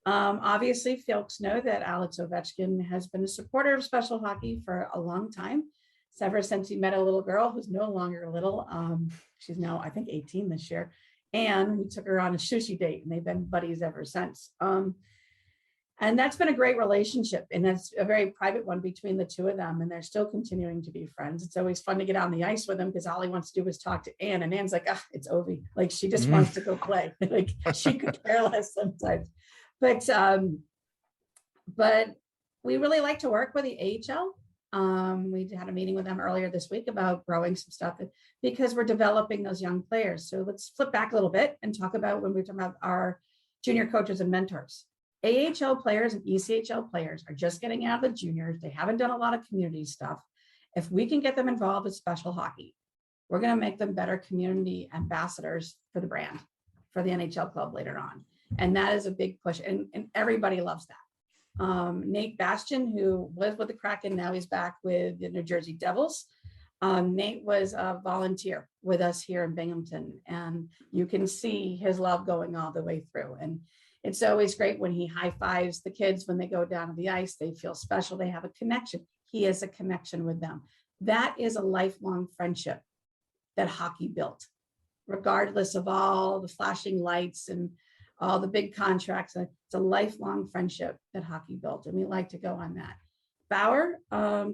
Obviously, folks know that Alex Ovechkin has been a supporter of special hockey for a long time. It's ever since he met a little girl who's no longer little. She's now, I think, 18 this year. And we took her on a sushi date, and they've been buddies ever since. And that's been a great relationship. And that's a very private one between the two of them. And they're still continuing to be friends. It's always fun to get on the ice with them because all he wants to do is talk to Ann. And Ann's like, it's Ovi. Like, she just wants to go play. Like, she could care less sometimes. But we really like to work with the AHL. We had a meeting with them earlier this week about growing some stuff because we're developing those young players. So let's flip back a little bit and talk about when we're talking about our junior coaches and mentors. AHL players and ECHL players are just getting out of the juniors. They haven't done a lot of community stuff. If we can get them involved with special hockey, we're going to make them better community ambassadors for the brand, for the NHL club later on. And that is a big push. And everybody loves that. Nate Bastian, who was with the Kraken, now he's back with the New Jersey Devils. Nate was a volunteer with us here in Binghamton, and you can see his love going all the way through. And it's always great when he high fives the kids when they go down to the ice. They feel special. They have a connection. He has a connection with them. That is a lifelong friendship that hockey built, regardless of all the flashing lights and all the big contracts. It's a lifelong friendship that hockey built, and we like to go on that. Bauer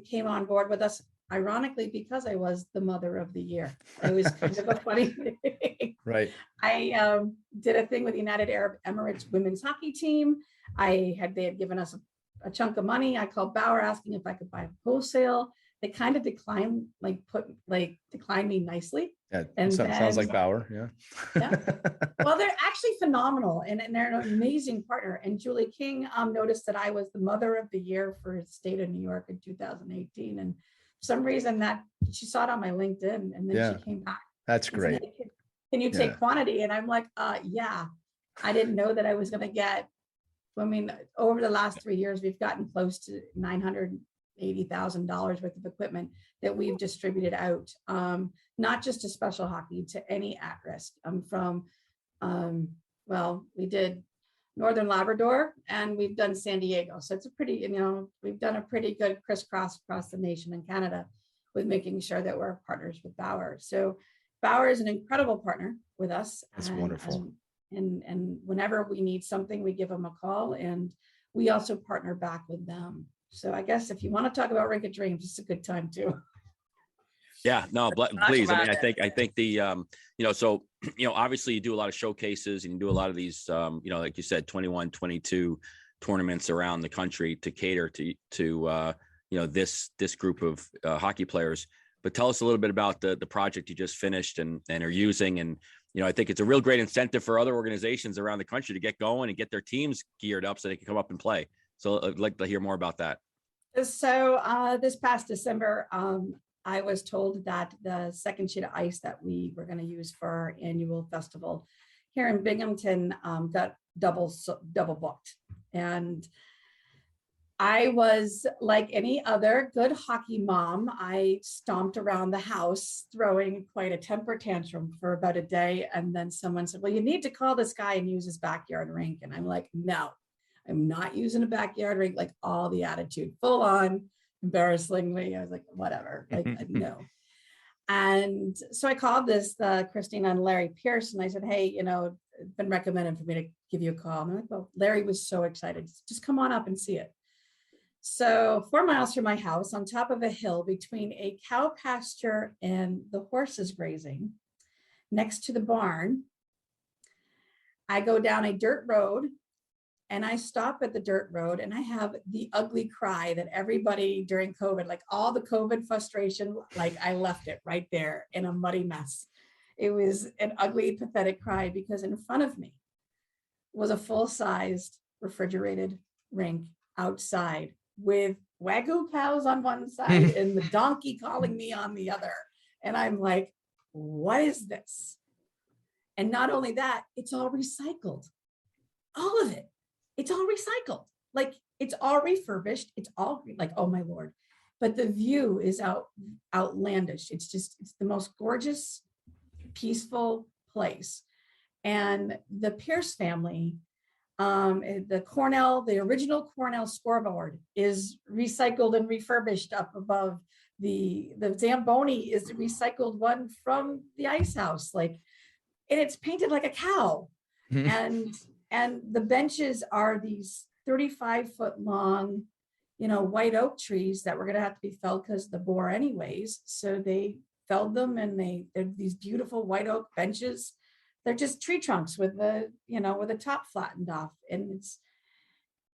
came on board with us, ironically, because I was the mother of the year. It was kind of a funny thing. Right. I did a thing with the United Arab Emirates women's hockey team. They had given us a chunk of money. I called Bauer asking if I could buy wholesale. They kind of declined me nicely. Yeah, and sounds like Bauer. Yeah. Well, they're actually phenomenal, and they're an amazing partner. And Julie King noticed that I was the mother of the year for the state of New York in 2018, and for some reason that she saw it on my LinkedIn, and then she came back. That's great. Said, hey, can you take quantity? And I'm like, yeah. I didn't know that I was going to get. I mean, over the last 3 years, we've gotten close to $980,000 worth of equipment that we've distributed out, not just to special hockey, to any at-risk. We did Northern Labrador and we've done San Diego. So it's a pretty, we've done a pretty good crisscross across the nation and Canada with making sure that we're partners with Bauer. So Bauer is an incredible partner with us. That's wonderful. And whenever we need something, we give them a call, and we also partner back with them. So I guess if you want to talk about Rink of Dreams, it's a good time too. Yeah, no, please. I mean, I think the, obviously you do a lot of showcases and you do a lot of these, like you said, 21, 22 tournaments around the country to cater to this group of hockey players. But tell us a little bit about the project you just finished and are using. And, I think it's a real great incentive for other organizations around the country to get going and get their teams geared up so they can come up and play. So I'd like to hear more about that. So this past December, I was told that the second sheet of ice that we were going to use for our annual festival here in Binghamton got double booked. And I was like any other good hockey mom. I stomped around the house throwing quite a temper tantrum for about a day. And then someone said, well, you need to call this guy and use his backyard rink. And I'm like, no, I'm not using a backyard rink, like all the attitude, full on, embarrassingly. I was like, whatever, like, no. And so I called Christina and Larry Pierce, and I said, hey, it's been recommended for me to give you a call. And I'm like, well, Larry was so excited. Just come on up and see it. So 4 miles from my house, on top of a hill between a cow pasture and the horses grazing, next to the barn, I go down a dirt road. And I stop at the dirt road and I have the ugly cry that everybody during COVID, like all the COVID frustration, like I left it right there in a muddy mess. It was an ugly, pathetic cry because in front of me was a full-sized refrigerated rink outside with Wagyu cows on one side and the donkey calling me on the other. And I'm like, what is this? And not only that, it's all recycled. All of it. It's all recycled. Like it's all refurbished. It's all like, oh my Lord. But the view is outlandish. It's the most gorgeous, peaceful place. And the Pierce family, the original Cornell scoreboard is recycled and refurbished up above. The Zamboni is a recycled one from the ice house, and it's painted like a cow. and the benches are these 35-foot long, white oak trees that were going to have to be felled because of the boar anyways. So they felled them, and they're these beautiful white oak benches. They're just tree trunks with the top flattened off.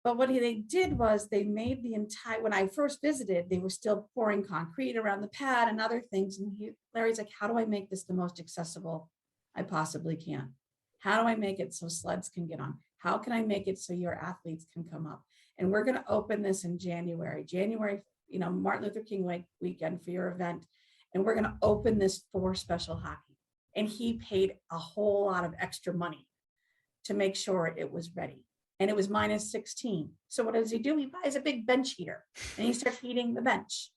But what they did was they made when I first visited, they were still pouring concrete around the pad and other things. And Larry's like, how do I make this the most accessible I possibly can? How do I make it so sleds can get on? How can I make it so your athletes can come up? And we're going to open this in January, Martin Luther King weekend for your event. And we're going to open this for special hockey. And he paid a whole lot of extra money to make sure it was ready. And it was -16. So what does he do? He buys a big bench heater and he starts heating the bench.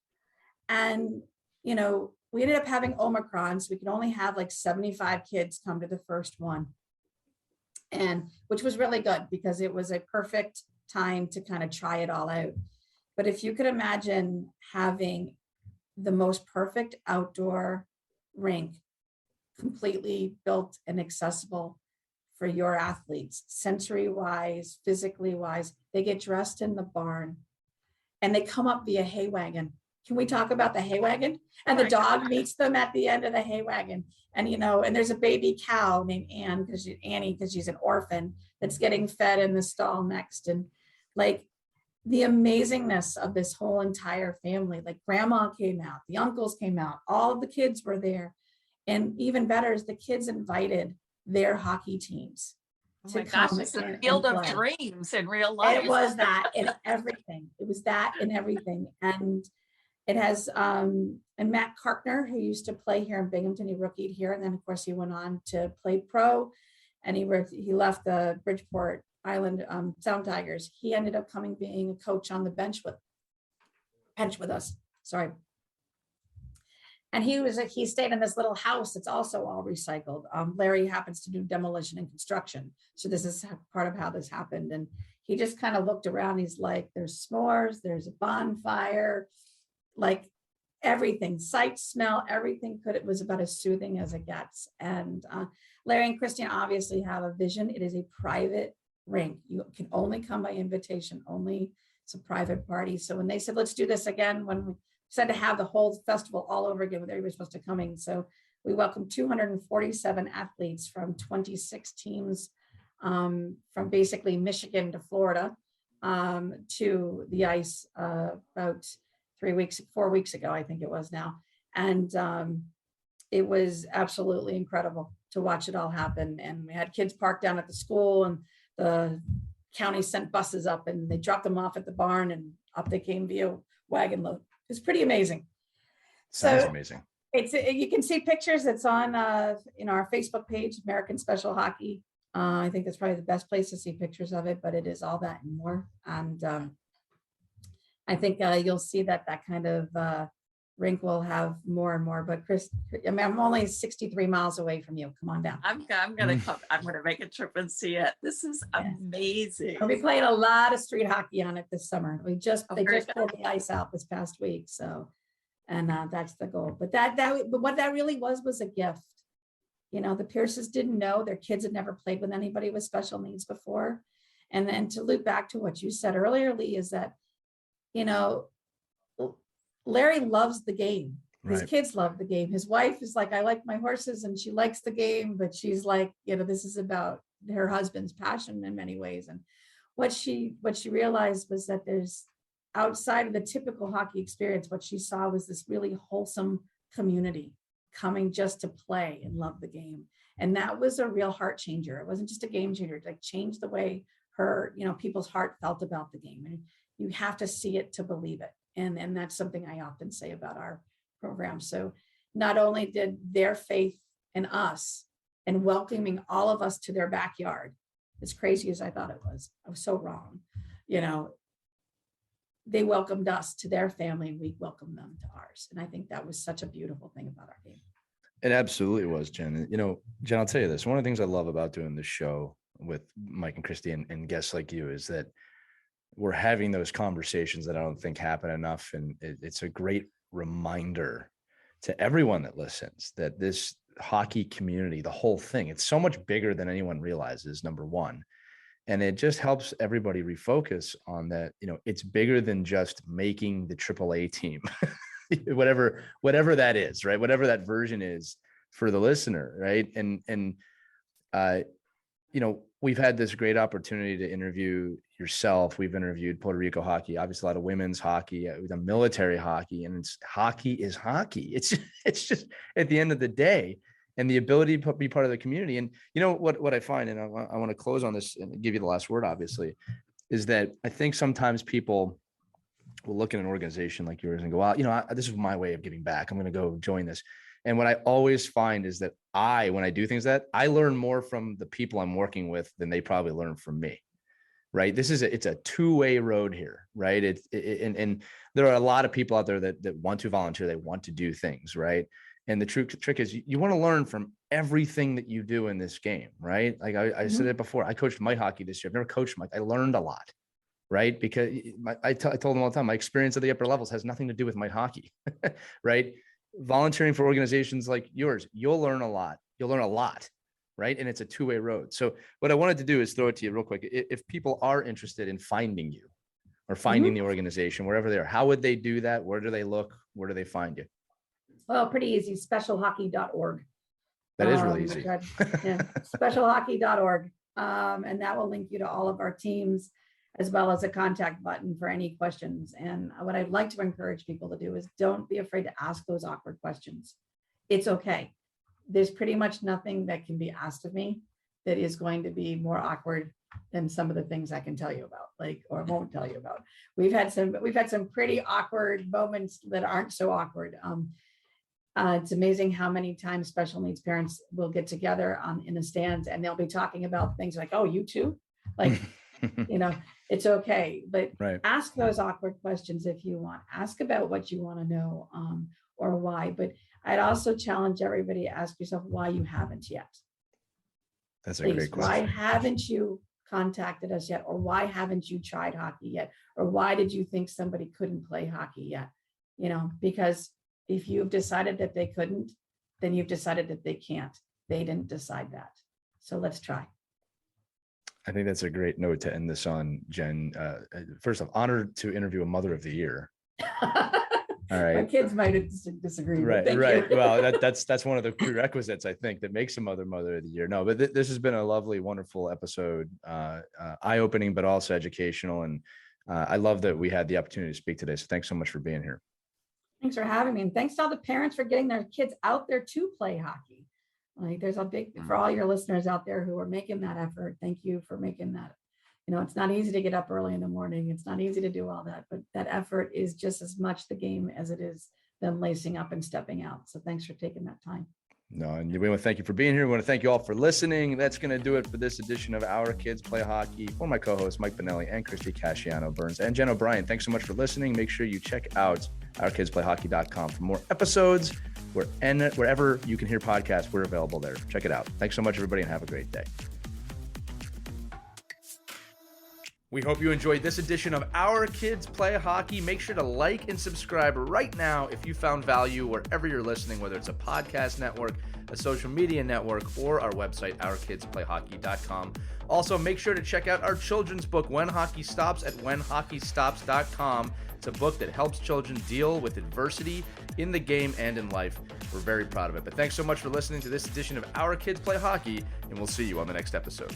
And, we ended up having Omicron, so we could only have 75 kids come to the first one. And which was really good because it was a perfect time to kind of try it all out. But if you could imagine having the most perfect outdoor rink, completely built and accessible for your athletes, sensory wise, physically wise, they get dressed in the barn and they come up via hay wagon. Can we talk about the hay wagon? And the dog meets them at the end of the hay wagon. And, and there's a baby cow named Annie, because she's an orphan, that's getting fed in the stall next. And the amazingness of this whole entire family, grandma came out, the uncles came out, all of the kids were there. And even better is the kids invited their hockey teams to come. It's a field of dreams in real life. It was that in everything. It was that in everything. And it has, and Matt Karkner, who used to play here in Binghamton, he rookied here. And then of course he went on to play pro, and he left the Bridgeport Island Sound Tigers. He ended up being a coach on the bench with us. Sorry. And he stayed in this little house that's also all recycled. Larry happens to do demolition and construction. So this is part of how this happened. And he just kind of looked around. He's like, there's s'mores, there's a bonfire, everything, sight, smell, everything it was about as soothing as it gets. And Larry and Christian obviously have a vision. It is a private rink. You can only come by invitation only. It's a private party. So when they said, let's do this again, when we said to have the whole festival all over again with everybody supposed to coming. So we welcomed 247 athletes from 26 teams from basically Michigan to Florida to the ice about 4 weeks ago, I think it was now. And it was absolutely incredible to watch it all happen. And we had kids parked down at the school, and the county sent buses up and they dropped them off at the barn, and up they came via wagon load. It's pretty amazing. Sounds amazing. You can see pictures. It's on our Facebook page, American Special Hockey. I think that's probably the best place to see pictures of it, but it is all that and more. And I think you'll see that kind of rink will have more and more. But Chris, I'm only 63 miles away from you. Come on down. I'm gonna come. I'm gonna make a trip and see it. This is amazing. We'll be playing a lot of street hockey on it this summer. They just pulled the ice out this past week. So, and that's the goal. But but what that really was a gift. The Pierces didn't know, their kids had never played with anybody with special needs before. And then to loop back to what you said earlier, Lee, is that, Larry loves the game. His kids love the game. His wife is like, I like my horses, and she likes the game, but she's like, this is about her husband's passion in many ways. And what she realized was that there's, outside of the typical hockey experience, what she saw was this really wholesome community coming just to play and love the game. And that was a real heart changer. It wasn't just a game changer. It changed the way people's heart felt about the game. And you have to see it to believe it. And that's something I often say about our program. So not only did their faith in us and welcoming all of us to their backyard, as crazy as I thought it was, I was so wrong, you know, they welcomed us to their family and we welcomed them to ours. And I think that was such a beautiful thing about our game. It absolutely was, Jen. You know, Jen, I'll tell you this. One of the things I love about doing this show with Mike and Christy and guests like you is that we're having those conversations that I don't think happen enough. And it's a great reminder to everyone that listens that this hockey community, the whole thing, it's so much bigger than anyone realizes, number one. And it just helps everybody refocus on that, you know, it's bigger than just making the AAA team, whatever that is, right? Whatever that version is for the listener, right? And you know, we've had this great opportunity to interview yourself. We've interviewed Puerto Rico hockey, obviously a lot of women's hockey, we've done military hockey, and hockey is hockey. It's just at the end of the day, and the ability to be part of the community. And you know what I find, and I want to close on this and give you the last word, obviously, is that I think sometimes people will look at an organization like yours and go, well, you know, this is my way of giving back. I'm going to go join this. And what I always find is that when I do things I learn more from the people I'm working with than they probably learn from me. Right. It's a two-way road here. Right. And there are a lot of people out there that want to volunteer. They want to do things. Right. And the trick is you want to learn from everything that you do in this game. Right. Like I said it before, I coached Mike hockey this year. I've never coached Mike. I learned a lot. Right. Because I told them all the time, my experience at the upper levels has nothing to do with Mike hockey. Right. Volunteering for organizations like yours, you'll learn a lot. Right. And it's a two-way road. So what I wanted to do is throw it to you real quick. If people are interested in finding you or finding the organization, wherever they are, how would they do that? Where do they look? Where do they find you? Well, pretty easy. Specialhockey.org. That is really easy. Yeah, specialhockey.org. And that will link you to all of our teams, as well as a contact button for any questions. And what I'd like to encourage people to do is don't be afraid to ask those awkward questions. It's okay. There's pretty much nothing that can be asked of me that is going to be more awkward than some of the things I can tell you about, or won't tell you about. We've had some pretty awkward moments that aren't so awkward. It's amazing how many times special needs parents will get together in the stands and they'll be talking about things like, oh, you too? Like, you know, it's okay. But ask those awkward questions if you want. Ask about what you want to know or why. But I'd also challenge everybody to ask yourself why you haven't yet. That's a great question. Why haven't you contacted us yet? Or why haven't you tried hockey yet? Or why did you think somebody couldn't play hockey yet? You know, because if you've decided that they couldn't, then you've decided that they can't. They didn't decide that. So let's try. I think that's a great note to end this on, Jen. First off, honored to interview a Mother of the Year. All right. My kids might disagree. Right. Well, that's one of the prerequisites, I think, that makes a Mother of the Year. No, but this has been a lovely, wonderful episode, eye-opening, but also educational. And I love that we had the opportunity to speak today. So thanks so much for being here. Thanks for having me. And thanks to all the parents for getting their kids out there to play hockey. Like there's a big, for all your listeners out there who are making that effort. Thank you for making that. You know, it's not easy to get up early in the morning. It's not easy to do all that, but that effort is just as much the game as it is them lacing up and stepping out. So thanks for taking that time. No, and we want to thank you for being here. We want to thank you all for listening. That's going to do it for this edition of Our Kids Play Hockey. For my co-hosts, Mike Benelli and Christy Casciano-Burns and Jen O'Brien, thanks so much for listening. Make sure you check out ourkidsplayhockey.com for more episodes. Wherever you can hear podcasts, we're available there. Check it out. Thanks so much, everybody, and have a great day. We hope you enjoyed this edition of Our Kids Play Hockey. Make sure to like and subscribe right now if you found value wherever you're listening, whether it's a podcast network, a social media network, or our website, ourkidsplayhockey.com. Also, make sure to check out our children's book, When Hockey Stops, at whenhockeystops.com. It's a book that helps children deal with adversity in the game and in life. We're very proud of it. But thanks so much for listening to this edition of Our Kids Play Hockey, and we'll see you on the next episode.